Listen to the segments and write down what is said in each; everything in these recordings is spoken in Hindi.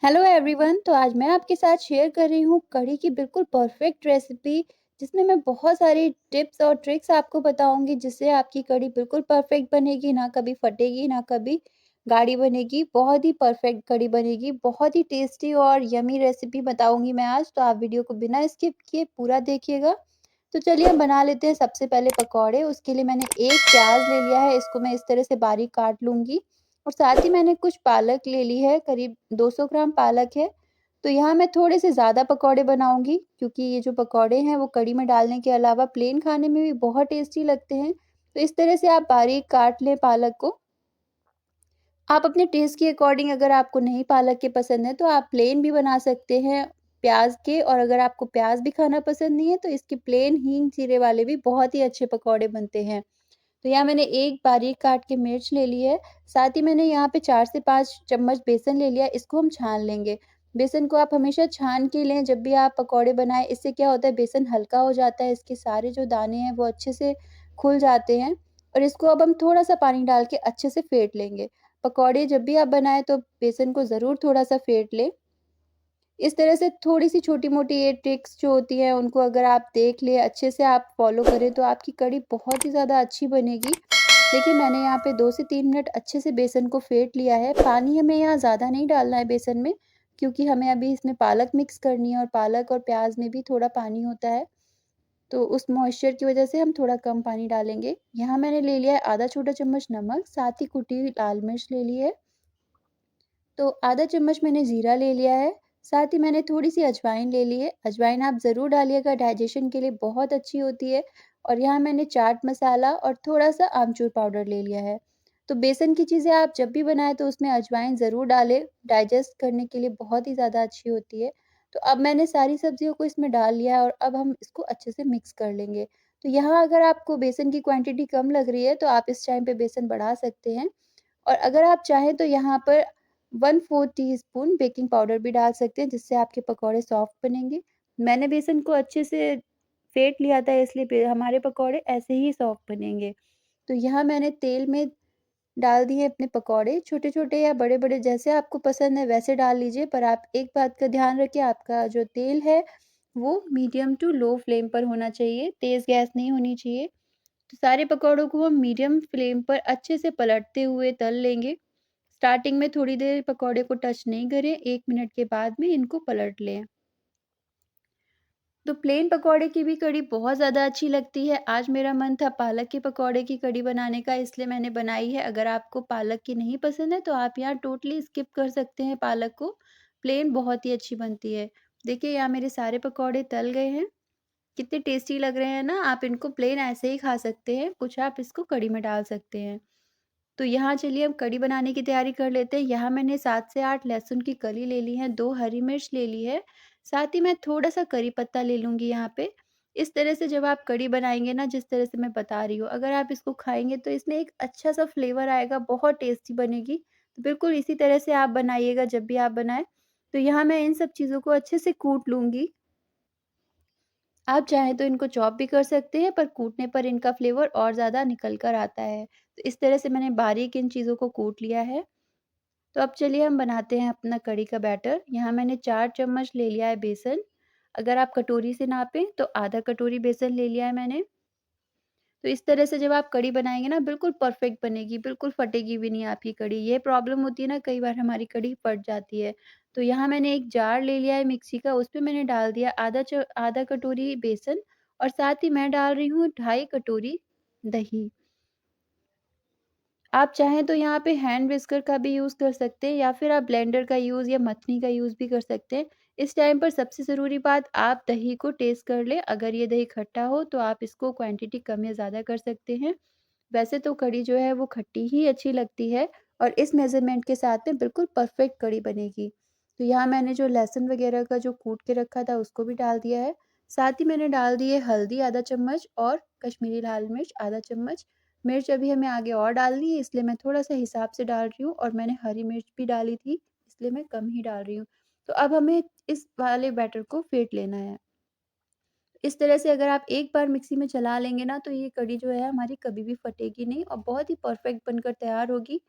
Hello everyone. तो आज मैं आपके साथ शेयर कर रही हूँ कढ़ी की बिल्कुल परफेक्ट रेसिपी, जिसमें मैं बहुत सारी टिप्स और ट्रिक्स आपको बताऊंगी, जिससे आपकी कढ़ी बिल्कुल परफेक्ट बनेगी, ना कभी फटेगी ना कभी गाढ़ी बनेगी। बहुत ही परफेक्ट कढ़ी बनेगी, बहुत ही टेस्टी और यमी रेसिपी बताऊंगी मैं आज। तो आप वीडियो को बिना स्किप किए पूरा देखिएगा। तो चलिए हम बना लेते हैं सबसे पहले पकौड़े। उसके लिए मैंने एक प्याज ले लिया है, इसको मैं इस तरह से बारीक काट लूंगी। और साथ ही मैंने कुछ पालक ले ली है, करीब 200 ग्राम पालक है। तो यहाँ मैं थोड़े से ज़्यादा पकौड़े बनाऊँगी, क्योंकि ये जो पकौड़े हैं वो कढ़ी में डालने के अलावा प्लेन खाने में भी बहुत टेस्टी लगते हैं। तो इस तरह से आप बारीक काट लें पालक को। आप अपने टेस्ट के अकॉर्डिंग, अगर आपको नहीं पालक के पसंद है तो आप प्लेन भी बना सकते हैं प्याज़ के, और अगर आपको प्याज़ भी खाना पसंद नहीं है तो इसके प्लेन हींग जीरे वाले भी बहुत ही अच्छे पकौड़े बनते हैं। तो यहाँ मैंने एक बारीक काट के मिर्च ले ली है। साथ ही मैंने यहाँ पे 4 से 5 चम्मच बेसन ले लिया, इसको हम छान लेंगे। बेसन को आप हमेशा छान के लें जब भी आप पकौड़े बनाएँ, इससे क्या होता है बेसन हल्का हो जाता है, इसके सारे जो दाने हैं वो अच्छे से खुल जाते हैं। और इसको अब हम थोड़ा-सा पानी डाल के अच्छे से फेंट लेंगे। पकौड़े जब भी आप बनाएँ तो बेसन को ज़रूर थोड़ा-सा फेंट लें। इस तरह से थोड़ी-सी छोटी-मोटी ये ट्रिक्स जो होती हैं उनको अगर आप देख लें, अच्छे से आप फ़ॉलो करें तो आपकी कढ़ी बहुत ही ज़्यादा अच्छी बनेगी। देखिए मैंने यहाँ पे 2 से 3 मिनट अच्छे से बेसन को फेंट लिया है। पानी हमें यहाँ ज़्यादा नहीं डालना है बेसन में, क्योंकि हमें अभी इसमें पालक मिक्स करनी है और पालक और प्याज़ में भी थोड़ा पानी होता है। तो उस मॉइस्चर की वज़ह से हम थोड़ा कम पानी डालेंगे। यहाँ मैंने ले लिया है आधा छोटा चम्मच नमक, साथ ही कुटी हुई लाल मिर्च ले ली है। तो आधा चम्मच मैंने ज़ीरा ले लिया है, साथ ही मैंने थोड़ी-सी अजवाइन ले ली है। अजवाइन आप ज़रूर डालिएगा, डाइजेशन के लिए बहुत अच्छी होती है। और यहाँ मैंने चाट मसाला और थोड़ा-सा आमचूर पाउडर ले लिया है। तो बेसन की चीज़ें आप जब भी बनाएँ तो उसमें अजवाइन ज़रूर डालें, डाइजेस्ट करने के लिए बहुत ही ज़्यादा अच्छी होती है। तो अब मैंने सारी सब्जियों को इसमें डाल लिया है और अब हम इसको अच्छे से मिक्स कर लेंगे। तो यहाँ अगर आपको बेसन की क्वांटिटी कम लग रही है तो आप इस टाइम पे बेसन बढ़ा सकते हैं। और अगर आप चाहें तो यहाँ पर 1/4 टीस्पून बेकिंग पाउडर भी डाल सकते हैं, जिससे आपके पकौड़े सॉफ्ट बनेंगे। मैंने बेसन को अच्छे से फेंट लिया था, इसलिए हमारे पकौड़े ऐसे ही सॉफ्ट बनेंगे। तो यहाँ मैंने तेल में डाल दिए अपने पकौड़े, छोटे-छोटे या बड़े-बड़े जैसे आपको पसंद है वैसे डाल लीजिए। पर आप एक बात का ध्यान रखिए, आपका जो तेल है वो मीडियम टू लो फ्लेम पर होना चाहिए, तेज़ गैस नहीं होनी चाहिए। तो सारे पकौड़ों को हम मीडियम फ्लेम पर अच्छे से पलटते हुए तल लेंगे। स्टार्टिंग में थोड़ी देर पकौड़े को टच नहीं करें, 1 मिनट के बाद में इनको पलट लें। तो प्लेन पकौड़े की भी कढ़ी बहुत ज़्यादा अच्छी लगती है। आज मेरा मन था पालक के पकौड़े की कढ़ी बनाने का, इसलिए मैंने बनाई है। अगर आपको पालक की नहीं पसंद है तो आप यहाँ टोटली स्किप कर सकते हैं पालक को। प्लेन बहुत ही अच्छी बनती है। देखिए यहाँ मेरे सारे पकौड़े तल गए हैं। कितने टेस्टी लग रहे हैं ना? आप इनको प्लेन ऐसे ही खा सकते हैं, कुछ आप इसको कढ़ी में डाल सकते हैं। तो यहाँ चलिए हम कढ़ी बनाने की तैयारी कर लेते हैं। यहाँ मैंने 7 से 8 लहसुन की कली ले ली है, 2 हरी मिर्च ले ली है, साथ ही मैं थोड़ा-सा करी पत्ता ले लूँगी यहाँ पे। इस तरह से जब आप कढ़ी बनाएँगे ना, जिस तरह से मैं बता रही हूँ, अगर आप इसको खाएँगे तो इसमें एक अच्छा-सा फ्लेवर आएगा, बहुत टेस्टी बनेगी। तो बिल्कुल इसी तरह से आप बनाइएगा जब भी आप बनाएँ। तो यहाँ मैं इन सब चीज़ों को अच्छे से कूट लूँगी। आप चाहें तो इनको चॉप भी कर सकते हैं, पर कूटने पर इनका फ्लेवर और ज़्यादा निकल कर आता है। तो इस तरह से मैंने बारीक इन चीज़ों को कूट लिया है। तो अब चलिए हम बनाते हैं अपना कढ़ी का बैटर। यहाँ मैंने 4 चम्मच ले लिया है बेसन। अगर आप कटोरी से नापें तो आधा कटोरी बेसन ले लिया है मैंने। तो इस तरह से जब आप कढ़ी बनाएँगे ना, बिल्कुल परफेक्ट बनेगी, बिल्कुल फटेगी भी नहीं आपकी कढ़ी। ये प्रॉब्लम होती है ना, कई बार हमारी कढ़ी फट जाती है। तो यहाँ मैंने एक जार ले लिया है मिक्सी का, उसमें मैंने डाल दिया आधा कटोरी बेसन, और साथ ही मैं डाल रही हूँ 2.5 कटोरी दही। आप चाहें तो यहाँ पे हैंड व्हिस्कर का भी यूज़ कर सकते हैं, या फिर आप ब्लेंडर का यूज़ या मथनी का यूज़ भी कर सकते हैं। इस टाइम पर सबसे ज़रूरी बात, आप दही को टेस्ट कर लें। अगर ये दही खट्टा हो तो आप इसको क्वांटिटी कम या ज़्यादा कर सकते हैं। वैसे तो कढ़ी जो है वो खट्टी ही अच्छी लगती है, और इस मेज़रमेंट के साथ में बिल्कुल परफ़ेक्ट कढ़ी बनेगी। तो यहाँ मैंने जो लहसुन वग़ैरह का जो कूट के रखा था उसको भी डाल दिया है। साथ ही मैंने डाल दी है हल्दी आधा चम्मच और कश्मीरी लाल मिर्च आधा चम्मच। मिर्च अभी हमें आगे और डालनी है, इसलिए मैं थोड़ा-सा हिसाब से डाल रही हूँ, और मैंने हरी मिर्च भी डाली थी, इसलिए मैं कम ही डाल रही हूँ। तो अब हमें इस वाले बैटर को फेंट लेना है। इस तरह से अगर आप एक बार मिक्सी में चला लेंगे ना, तो ये कढ़ी जो है हमारी कभी भी फटेगी नहीं और बहुत ही परफेक्ट बनकर तैयार होगी।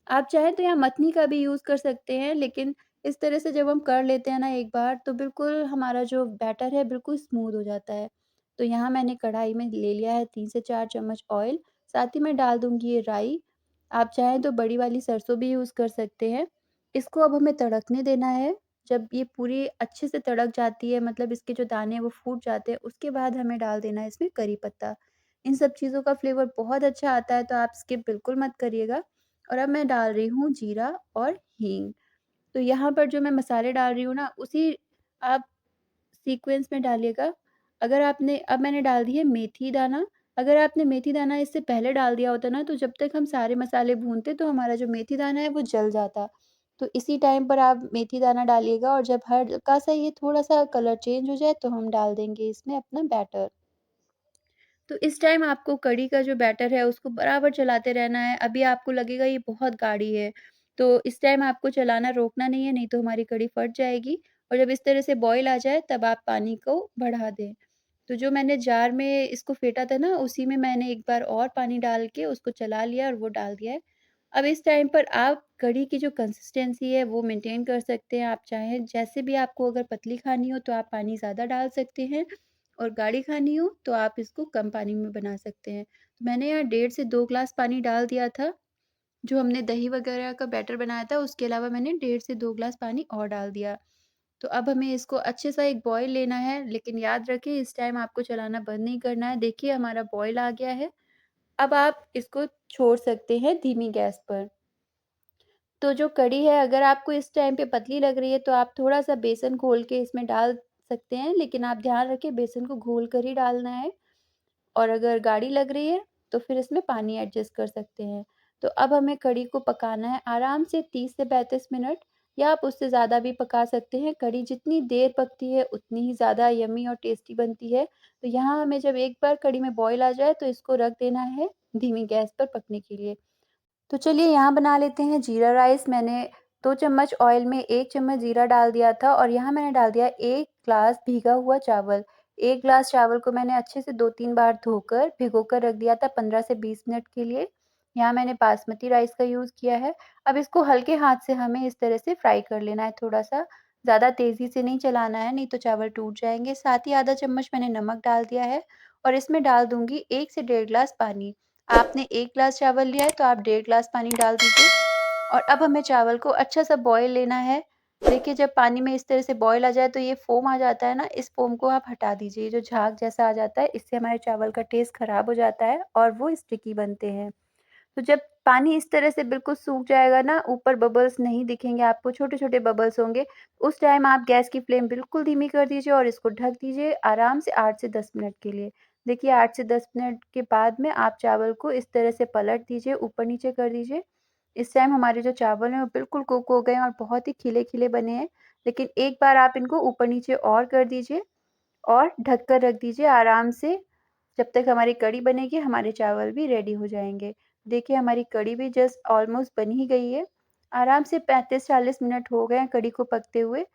आप चाहें तो यहाँ मथनी का भी यूज़ कर सकते हैं, लेकिन इस तरह से जब हम कर लेते हैं ना एक बार, तो बिल्कुल हमारा जो बैटर है बिल्कुल स्मूथ हो जाता है। तो यहाँ मैंने कढ़ाई में ले लिया है 3 से 4 चम्मच ऑयल, साथ ही मैं डाल दूँगी ये राई। आप चाहें तो बड़ी वाली सरसों भी यूज़ कर सकते हैं। इसको अब हमें तड़कने देना है। जब ये पूरी अच्छे से तड़क जाती है, मतलब इसके जो दाने हैं वो फूट जाते हैं, उसके बाद हमें डाल देना है इसमें करी पत्ता। इन सब चीज़ों का फ्लेवर बहुत अच्छा आता है, तो आप स्किप बिल्कुल मत करिएगा। और अब मैं डाल रही हूँ जीरा और हींग। तो यहाँ पर जो मैं मसाले डाल रही हूँ ना, उसी आप सीक्वेंस में डालिएगा। अगर आपने अब मैंने डाल दी है मेथी दाना। अगर आपने मेथी दाना इससे पहले डाल दिया होता ना, तो जब तक हम सारे मसाले भूनते तो हमारा जो मेथी दाना है वो जल जाता। तो इसी टाइम पर आप मेथी दाना डालिएगा, और जब हल्का-सा ये थोड़ा-सा कलर चेंज हो जाए तो हम डाल देंगे इसमें अपना बैटर। तो इस टाइम आपको कढ़ी का जो बैटर है उसको बराबर चलाते रहना है। अभी आपको लगेगा ये बहुत गाढ़ी है, तो इस टाइम आपको चलाना रोकना नहीं है, नहीं तो हमारी कढ़ी फट जाएगी। और जब इस तरह से बॉयल आ जाए तब आप पानी को बढ़ा दें। तो जो मैंने जार में इसको फेंटा था ना, उसी में मैंने एक बार और पानी डाल के उसको चला लिया और वो डाल दिया है। अब इस टाइम पर आप कढ़ी की जो कंसिस्टेंसी है वो मेंटेन कर सकते हैं। आप चाहें जैसे भी, आपको अगर पतली खानी हो तो आप पानी ज़्यादा डाल सकते हैं, और गाढ़ी खानी हो तो आप इसको कम पानी में बना सकते हैं। तो मैंने यहाँ 1.5 से 2 ग्लास पानी डाल दिया था। जो हमने दही वगैरह का बैटर बनाया था, उसके अलावा मैंने 1.5 से 2 ग्लास पानी और डाल दिया। तो अब हमें इसको अच्छे सा एक बॉयल लेना है, लेकिन याद रखें इस टाइम आपको चलाना बंद नहीं करना है। देखिए हमारा बॉयल आ गया है। अब आप इसको छोड़ सकते हैं धीमी गैस पर। तो जो कढ़ी है, अगर आपको इस टाइम पे पतली लग रही है तो आप थोड़ा-सा बेसन घोल के इसमें डाल सकते हैं, लेकिन आप ध्यान रखें बेसन को घोल कर ही डालना है। और अगर गाढ़ी लग रही है तो फिर इसमें पानी एडजस्ट कर सकते हैं। तो अब हमें कढ़ी को पकाना है आराम से 30 से 35 मिनट, या आप उससे ज़्यादा भी पका सकते हैं। कढ़ी जितनी देर पकती है उतनी ही ज़्यादा यम्मी और टेस्टी बनती है। तो यहाँ हमें जब एक बार कढ़ी में बॉयल आ जाए तो इसको रख देना है धीमी गैस पर पकने के लिए। तो चलिए यहाँ बना लेते हैं जीरा राइस। मैंने 2 चम्मच ऑयल में 1 चम्मच जीरा डाल दिया था, और यहाँ मैंने डाल दिया 1 ग्लास भीगा हुआ चावल। 1 ग्लास चावल को मैंने अच्छे से 2-3 बार धोकर भिगोकर रख दिया था 15 से 20 मिनट के लिए। यहाँ मैंने बासमती राइस का यूज़ किया है। अब इसको हल्के हाथ से हमें इस तरह से फ्राई कर लेना है थोड़ा-सा। ज़्यादा तेज़ी से नहीं चलाना है, नहीं तो चावल टूट जाएँगे। साथ ही आधा चम्मच मैंने नमक डाल दिया है, और इसमें डाल दूँगी 1 से डेढ़ ग्लास पानी। आपने 1 ग्लास चावल लिया है तो आप डेढ़ ग्लास पानी डाल दीजिए। और अब हमें चावल को अच्छा-सा बॉयल लेना है। देखिए जब पानी में इस तरह से बॉयल आ जाए तो ये फ़ोम आ जाता है ना, इस फ़ोम को आप हटा दीजिए। ये जो झाग जैसा आ जाता है, इससे हमारे चावल का टेस्ट ख़राब हो जाता है और वो स्टिकी बनते हैं। तो जब पानी इस तरह से बिल्कुल सूख जाएगा ना, ऊपर बबल्स नहीं दिखेंगे आपको, छोटे-छोटे बबल्स होंगे, उस टाइम आप गैस की फ्लेम बिल्कुल धीमी कर दीजिए और इसको ढक दीजिए आराम से 8 से 10 मिनट के लिए। देखिए 8 से 10 मिनट के बाद में आप चावल को इस तरह से पलट दीजिए, ऊपर-नीचे कर दीजिए। इस टाइम हमारे जो चावल हैं वो बिल्कुल कुक हो गए हैं और बहुत ही खिले-खिले बने हैं। लेकिन एक बार आप इनको ऊपर-नीचे और कर दीजिए और ढक कर रख दीजिए आराम से। जब तक हमारी कढ़ी बनेगी, हमारे चावल भी रेडी हो जाएँगे। देखिए हमारी कढ़ी भी जस्ट ऑलमोस्ट बन ही गई है। आराम से 35-40 मिनट हो गए हैं कढ़ी को पकते हुए।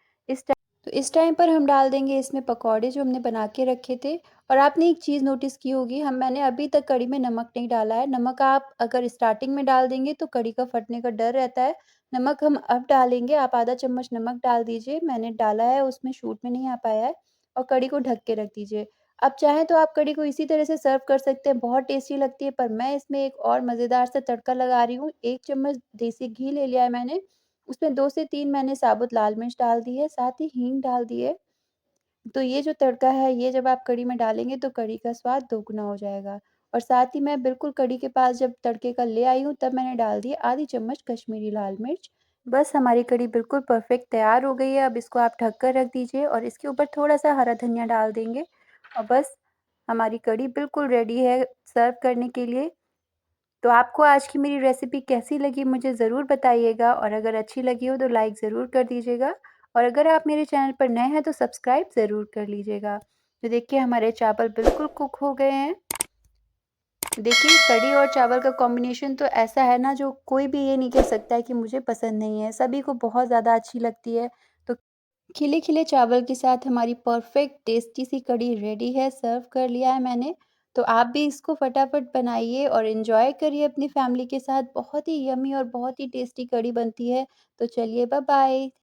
इस टाइम पर हम डाल देंगे इसमें पकौड़े जो हमने बना के रखे थे। और आपने एक चीज़ नोटिस की होगी, मैंने अभी तक कढ़ी में नमक नहीं डाला है। नमक आप अगर स्टार्टिंग में डाल देंगे तो कढ़ी का फटने का डर रहता है। नमक हम अब डालेंगे, आप आधा चम्मच नमक डाल दीजिए। मैंने डाला है, उसमें शूट में नहीं आ पाया है। और कढ़ी को ढक के रख दीजिए। आप चाहें तो आप कढ़ी को इसी तरह से सर्व कर सकते हैं, बहुत टेस्टी लगती है। पर मैं इसमें एक और मज़ेदार सा तड़का लगा रही हूँ। 1 चम्मच देसी घी ले लिया है मैंने, उसमें 2 से 3 मैंने साबुत लाल मिर्च डाल दी है, साथ ही हींग डाल दी है। तो ये जो तड़का है, ये जब आप कढ़ी में डालेंगे तो कढ़ी का स्वाद दोगुना हो जाएगा। और साथ ही मैं बिल्कुल कढ़ी के पास जब तड़के का ले आई हूँ, तब मैंने डाल दी आधी चम्मच कश्मीरी लाल मिर्च। बस हमारी कढ़ी बिल्कुल परफेक्ट तैयार हो गई है। अब इसको आप ढक कर रख दीजिए और इसके ऊपर थोड़ा-सा हरा धनिया डाल देंगे, और बस हमारी कढ़ी बिल्कुल रेडी है सर्व करने के लिए। तो आपको आज की मेरी रेसिपी कैसी लगी मुझे ज़रूर बताइएगा, और अगर अच्छी लगी हो तो लाइक ज़रूर कर दीजिएगा, और अगर आप मेरे चैनल पर नए हैं तो सब्सक्राइब ज़रूर कर लीजिएगा। तो देखिए हमारे चावल बिल्कुल कुक हो गए हैं। देखिए कढ़ी और चावल का कॉम्बिनेशन तो ऐसा है ना, जो कोई भी ये नहीं कह सकता है कि मुझे पसंद नहीं है, सभी को बहुत ज़्यादा अच्छी लगती है। तो खिले-खिले चावल के साथ हमारी परफेक्ट टेस्टी सी कढ़ी रेडी है, सर्व कर लिया है मैंने। तो आप भी इसको फटाफट बनाइए और एन्जॉय करिए अपनी फैमिली के साथ। बहुत ही यम्मी और बहुत ही टेस्टी कढ़ी बनती है। तो चलिए बाय-बाय।